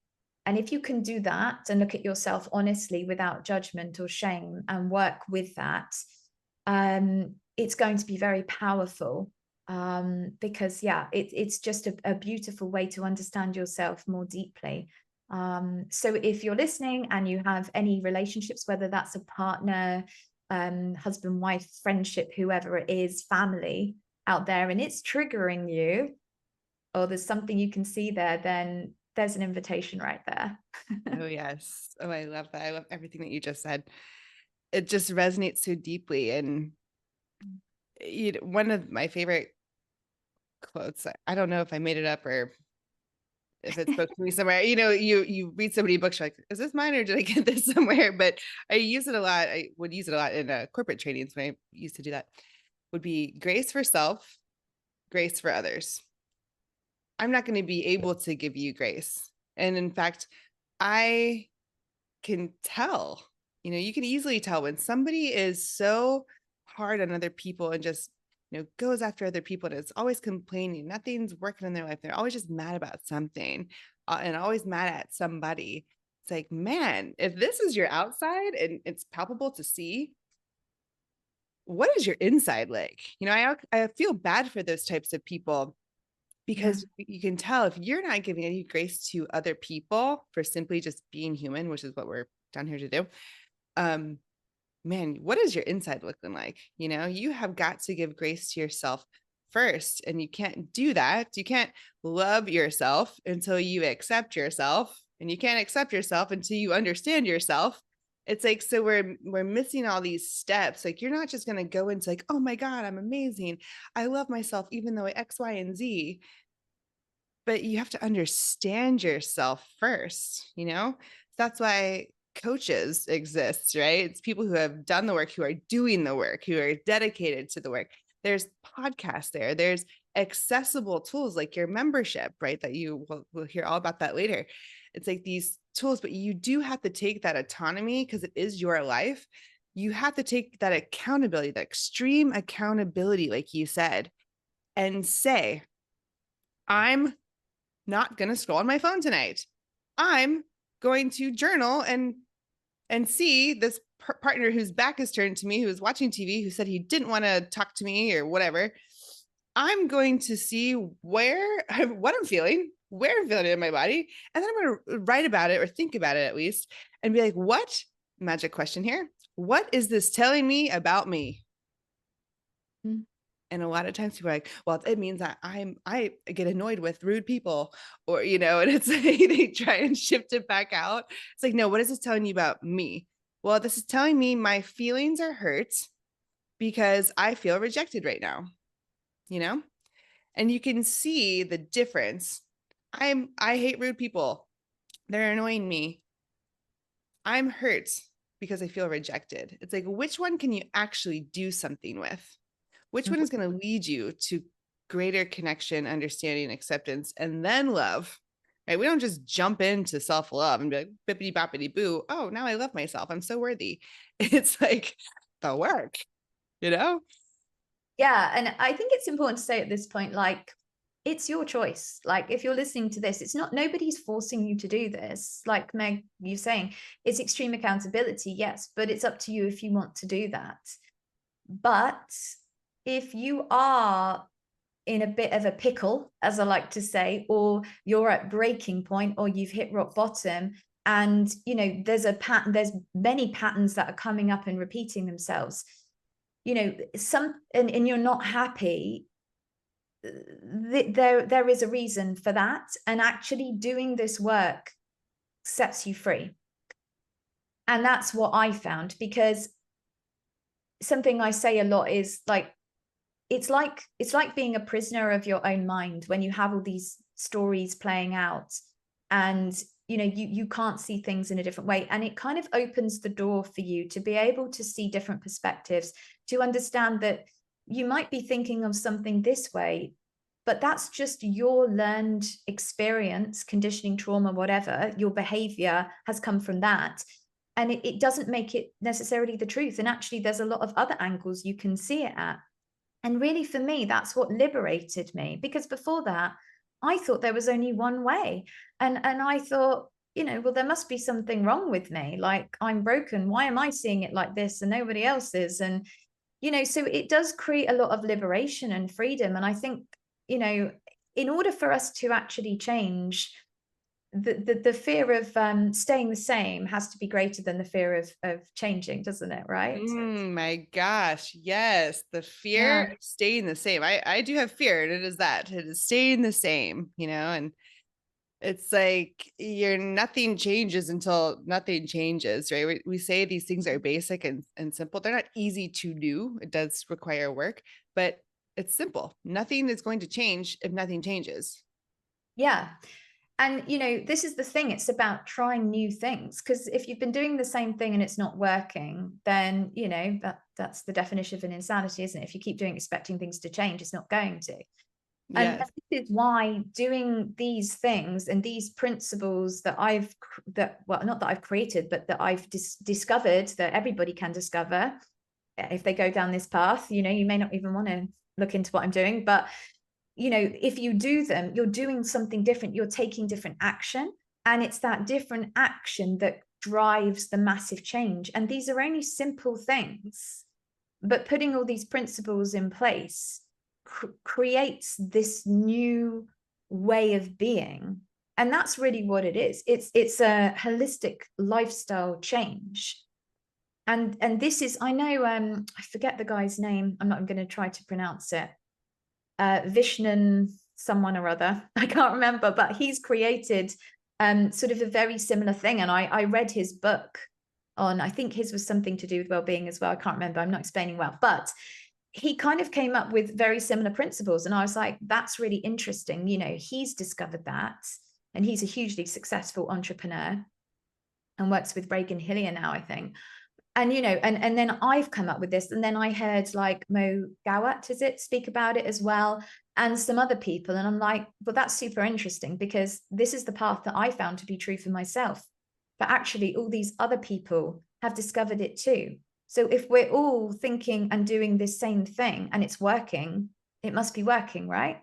And if you can do that and look at yourself honestly without judgment or shame and work with that, it's going to be very powerful, because it's just a beautiful way to understand yourself more deeply. So if you're listening and you have any relationships, whether that's a partner, husband, wife, friendship, whoever it is, family out there, and it's triggering you, or there's something you can see there, then there's an invitation right there. Oh, yes. Oh, I love that. I love everything that you just said. It just resonates so deeply. And one of my favorite quotes, I don't know if I made it up or if it spoke to me somewhere, you read so many books, you're like, is this mine or did I get this somewhere? But I use it a lot. I would use it a lot in corporate trainings when I used to do that. Would be grace for self, grace for others. I'm not going to be able to give you grace. And in fact, I can tell, you can easily tell when somebody is so hard on other people and just, goes after other people and is always complaining, nothing's working in their life. They're always just mad about something and always mad at somebody. It's like, man, if this is your outside and it's palpable to see, what is your inside like? I feel bad for those types of people Yeah. because you can tell if you're not giving any grace to other people for simply just being human, which is what we're down here to do. Man, what is your inside looking like? You have got to give grace to yourself first, and you can't do that. You can't love yourself until you accept yourself, and you can't accept yourself until you understand yourself. It's like, so we're missing all these steps. Like, you're not just going to go into like, oh my God, I'm amazing, I love myself even though X, Y, and Z. But you have to understand yourself first. That's why coaches exist, right? It's people who have done the work, who are doing the work, who are dedicated to the work. There's podcasts there's accessible tools like your membership, right? That we'll hear all about that later. It's like these tools, but you do have to take that autonomy because it is your life. You have to take that accountability, that extreme accountability, like you said, and say, I'm not going to scroll on my phone tonight. I'm going to journal and see this partner whose back is turned to me, who is watching TV, who said he didn't want to talk to me or whatever. I'm going to see what I'm feeling, where I'm feeling it in my body, and then I'm going to write about it or think about it at least and be like, what, magic question here, what is this telling me about me? Mm. And a lot of times people are like, well, it means that I get annoyed with rude people, or, and it's like they try and shift it back out. It's like, no, what is this telling you about me? Well, this is telling me my feelings are hurt because I feel rejected right now, and you can see the difference. I hate rude people. They're annoying me. I'm hurt because I feel rejected. It's like, which one can you actually do something with? Which one is going to lead you to greater connection, understanding, acceptance, and then love? Right? We don't just jump into self-love and be like, bippity boppity boo. Oh, now I love myself. I'm so worthy. It's like the work, you know? Yeah. And I think it's important to say at this point, like, it's your choice. Like, if you're listening to this, it's not, nobody's forcing you to do this. Like Meg, you're saying, it's extreme accountability, yes, but it's up to you if you want to do that. But if you are in a bit of a pickle, as I like to say, or you're at breaking point, or you've hit rock bottom, and there's a pattern, there's many patterns that are coming up and repeating themselves, and you're not happy, there is a reason for that, and actually doing this work sets you free. And that's what I found, because something I say a lot is like, it's like being a prisoner of your own mind when you have all these stories playing out, and you can't see things in a different way, and it kind of opens the door for you to be able to see different perspectives, to understand that you might be thinking of something this way, but that's just your learned experience, conditioning, trauma, whatever. Your behavior has come from that, and it doesn't make it necessarily the truth. And actually there's a lot of other angles you can see it at. And really, for me, that's what liberated me, because before that, I thought there was only one way. And I thought, well, there must be something wrong with me. Like, I'm broken. Why am I seeing it like this and nobody else is? And, so it does create a lot of liberation and freedom. And I think, in order for us to actually change, the fear of staying the same has to be greater than the fear of changing, doesn't it? Right? My gosh. Yes. The fear Yeah. of staying the same. I do have fear, and it is staying the same, and it's like nothing changes until nothing changes, right? We say these things are basic and simple. They're not easy to do. It does require work, but it's simple. Nothing is going to change if nothing changes. Yeah. And, this is the thing. It's about trying new things, because if you've been doing the same thing and it's not working, then, that's the definition of an insanity, isn't it? If you keep doing, expecting things to change, it's not going to. And Yes. this is why doing these things and these principles that not that I've created, but that I've discovered, that everybody can discover if they go down this path. You may not even want to look into what I'm doing, but if you do them, you're doing something different. You're taking different action, and it's that different action that drives the massive change. And these are only simple things, but putting all these principles in place creates this new way of being. And that's really what it is. It's a holistic lifestyle change. And this is, I know, I forget the guy's name. I'm not going to try to pronounce it. Vishnan someone or other. I can't remember, but he's created sort of a very similar thing. And I read his book on, I think his was something to do with well-being as well. I can't remember. I'm not explaining well, but he kind of came up with very similar principles. And I was like, that's really interesting. He's discovered that. And he's a hugely successful entrepreneur and works with Reagan Hillier now, I think. And, and then I've come up with this. And then I heard like Mo Gawat, speak about it as well, and some other people. And I'm like, well, that's super interesting, because this is the path that I found to be true for myself. But actually, all these other people have discovered it too. So if we're all thinking and doing this same thing and it's working, it must be working, right?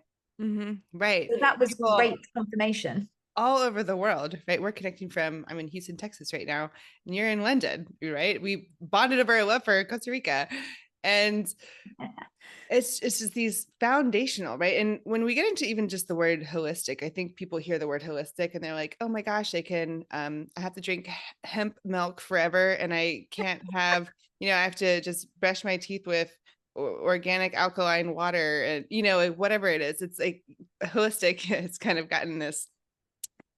Right. So that was People great confirmation. all over the world, right? We're connecting from, I'm in Houston, Texas right now, and you're in London, right? We bonded over our love for Costa Rica. And it's just these foundational, right? And when we get into even just the word holistic, I think people hear the word holistic and they're like, oh my gosh, I have to drink hemp milk forever. And I can't have, I have to just brush my teeth with organic alkaline water and, whatever it is. It's like holistic. It's kind of gotten this,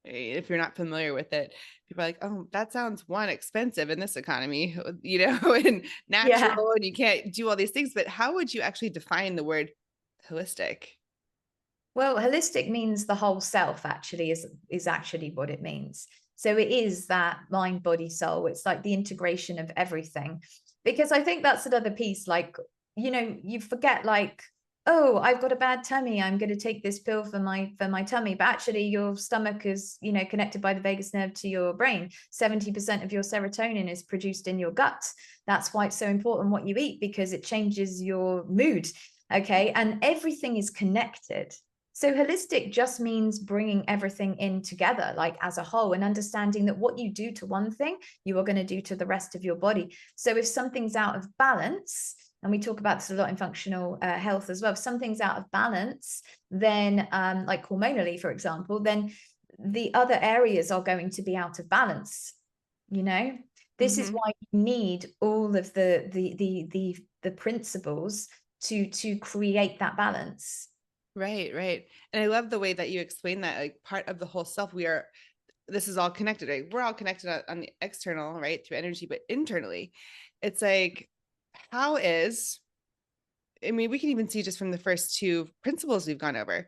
if you're not familiar with it, people are like, oh, that sounds expensive in this economy, and natural, and you can't do all these things. But how would you actually define the word holistic? Well, holistic means the whole self, actually, is actually what it means. So it is that mind, body, soul. It's like the integration of everything. Because I think that's another piece, like, you forget, like, oh, I've got a bad tummy, I'm going to take this pill for my tummy. But actually your stomach is, connected by the vagus nerve to your brain. 70% of your serotonin is produced in your gut. That's why it's so important what you eat, because it changes your mood. Okay. And everything is connected. So holistic just means bringing everything in together, like as a whole, and understanding that what you do to one thing, you are going to do to the rest of your body. So if something's out of balance, and we talk about this a lot in functional health as well, if something's out of balance, then like hormonally, for example, then the other areas are going to be out of balance. This is why you need all of the principles to create that balance. Right. And I love the way that you explain that, like, part of the whole self, this is all connected, right? We're all connected on the external, right, through energy, but internally, it's like, we can even see just from the first two principles we've gone over,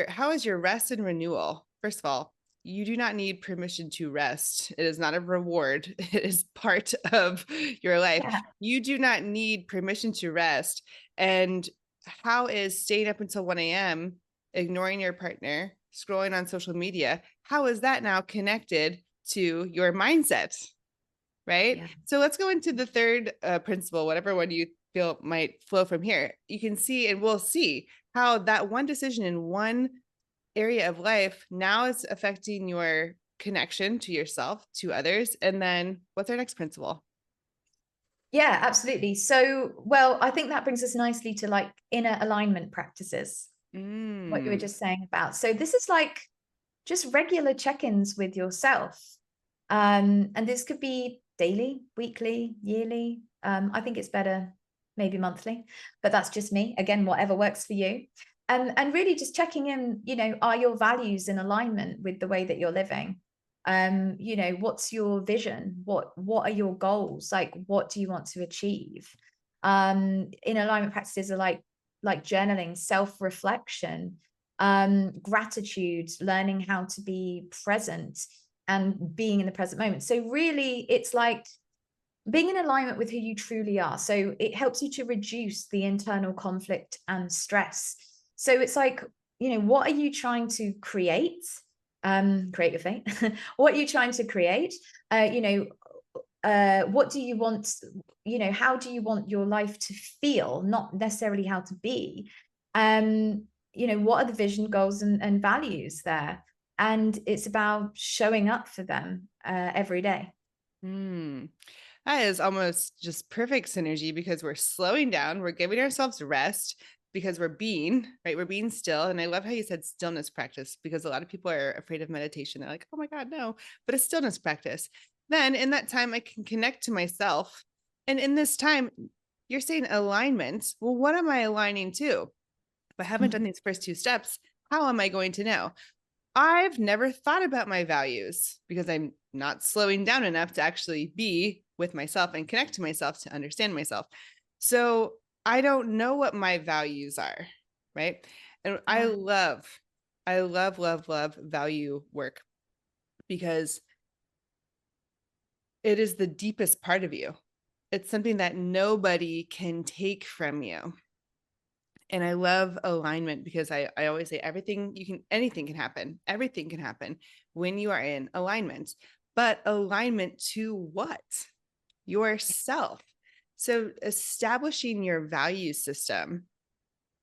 how is your rest and renewal? First of all, you do not need permission to rest. It is not a reward. It is part of your life. Yeah. You do not need permission to rest. And how is staying up until 1 a.m., ignoring your partner, scrolling on social media, how is that now connected to your mindset? Right? Yeah. So let's go into the third principle, whatever one you feel might flow from here. You can see, and we'll see how that one decision in one area of life now is affecting your connection to yourself, to others. And then what's our next principle? Yeah, absolutely. So, well, I think that brings us nicely to like inner alignment practices, what you were just saying about. So this is like just regular check-ins with yourself. And this could be daily, weekly, yearly. I think it's better maybe monthly, but that's just me. Again, whatever works for you. And really just checking in, are your values in alignment with the way that you're living? What's your vision? What are your goals? Like, what do you want to achieve? In alignment practices are like journaling, self-reflection, gratitude, learning how to be present and being in the present moment. So really it's like being in alignment with who you truly are. So it helps you to reduce the internal conflict and stress. So it's like what are you trying to create? Create your fate. What are you trying to create? What do you want? How do you want your life to feel? Not necessarily how to be. What are the vision, goals, and values there? And it's about showing up for them every day. That is almost just perfect synergy because we're slowing down, we're giving ourselves rest because we're being, right? We're being still. And I love how you said stillness practice, because a lot of people are afraid of meditation. They're like, oh my God, no, but a stillness practice. Then in that time, I can connect to myself. And in this time, you're saying alignment. Well, what am I aligning to? If I haven't done these first two steps, how am I going to know? I've never thought about my values because I'm not slowing down enough to actually be with myself and connect to myself to understand myself. So I don't know what my values are, right? And I love, love value work because it is the deepest part of you. It's something that nobody can take from you. And I love alignment because I always say anything can happen. Everything can happen when you are in alignment, but alignment to what? Yourself. So establishing your value system,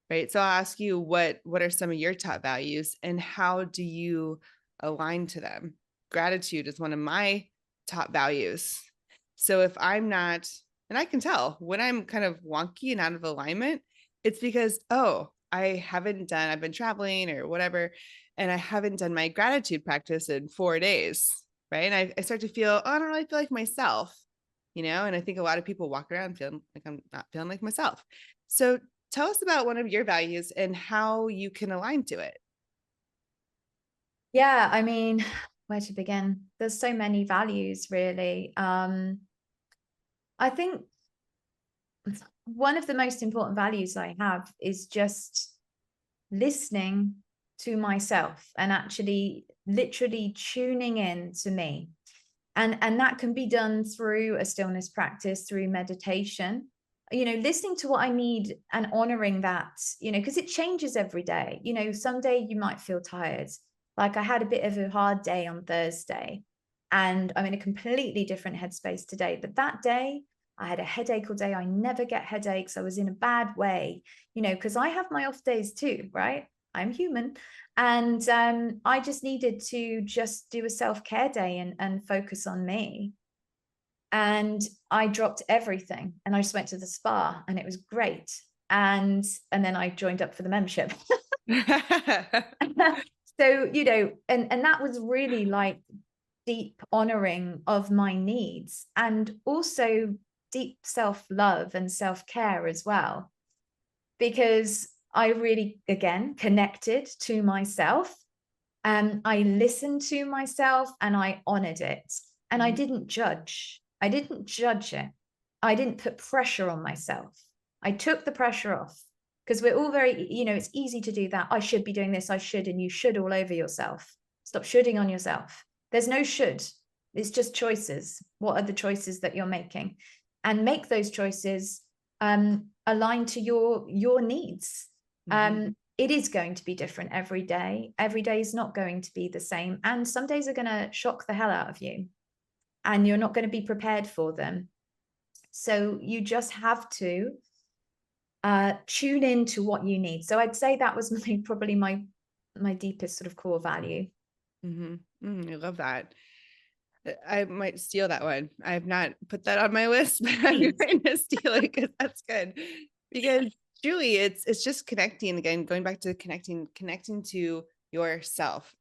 right? So I'll ask you, what are some of your top values and how do you align to them? Gratitude is one of my top values. So if I'm not, and I can tell when I'm kind of wonky and out of alignment, it's because, I've been traveling or whatever, and I haven't done my gratitude practice in 4 days, right? And I start to feel, I don't really feel like myself, and I think a lot of people walk around feeling like I'm not feeling like myself. So tell us about one of your values and how you can align to it. Yeah, I mean, where to begin? There's so many values, really. I think one of the most important values I have is just listening to myself and actually literally tuning in to me. And that can be done through a stillness practice, through meditation, listening to what I need and honoring that, because it changes every day. Someday you might feel tired. Like I had a bit of a hard day on Thursday and I'm in a completely different headspace today. But that day, I had a headache all day. I never get headaches. I was in a bad way, because I have my off days too, right? I'm human. And I just needed to just do a self-care day and focus on me. And I dropped everything and I just went to the spa and it was great. And then I joined up for the membership. So, and that was really like deep honoring of my needs and also deep self-love and self-care as well. Because I really, again, connected to myself. I listened to myself and I honored it. And I didn't judge. I didn't judge it. I didn't put pressure on myself. I took the pressure off because we're all very, it's easy to do that. I should be doing this. I should. And you should all over yourself. Stop shoulding on yourself. There's no should. It's just choices. What are the choices that you're making? And make those choices aligned to your needs. It is going to be different every day. Every day is not going to be the same. And some days are going to shock the hell out of you and you're not going to be prepared for them. So you just have to tune in to what you need. So I'd say that was probably my deepest sort of core value. I love that. I might steal that one. I have not put that on my list, but I'm going to steal it because that's good. Because truly, it's just connecting again, going back to connecting to yourself.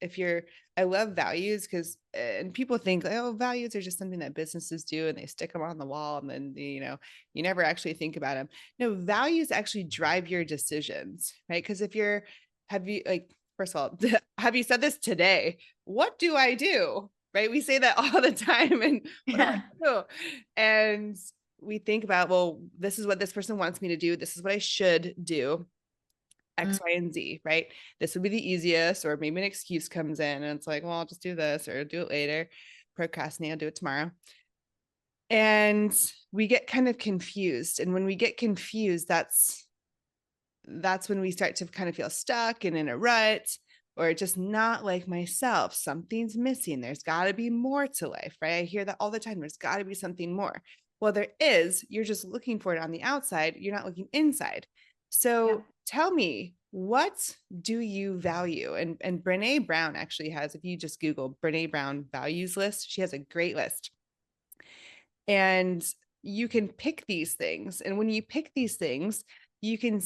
I love values because, and people think, oh, values are just something that businesses do and they stick them on the wall and then, you never actually think about them. No, values actually drive your decisions, right? Because first of all, have you said this today? What do I do? Right? We say that all the time. And what do I do? And we think about, well, this is what this person wants me to do. This is what I should do. X, Y, and Z, right? This would be the easiest, or maybe an excuse comes in and it's like, well, I'll just do this or do it later. Procrastinate, I'll do it tomorrow. And we get kind of confused. And when we get confused, that's that's when we start to kind of feel stuck and in a rut, or just not like myself. Something's missing. There's got to be more to life, right? I hear that all the time. There's got to be something more. Well, there is. You're just looking for it on the outside. You're not looking inside. So tell me, what do you value? And Brene Brown actually has, if you just Google Brene Brown values list, she has a great list. And you can pick these things. And when you pick these things, you can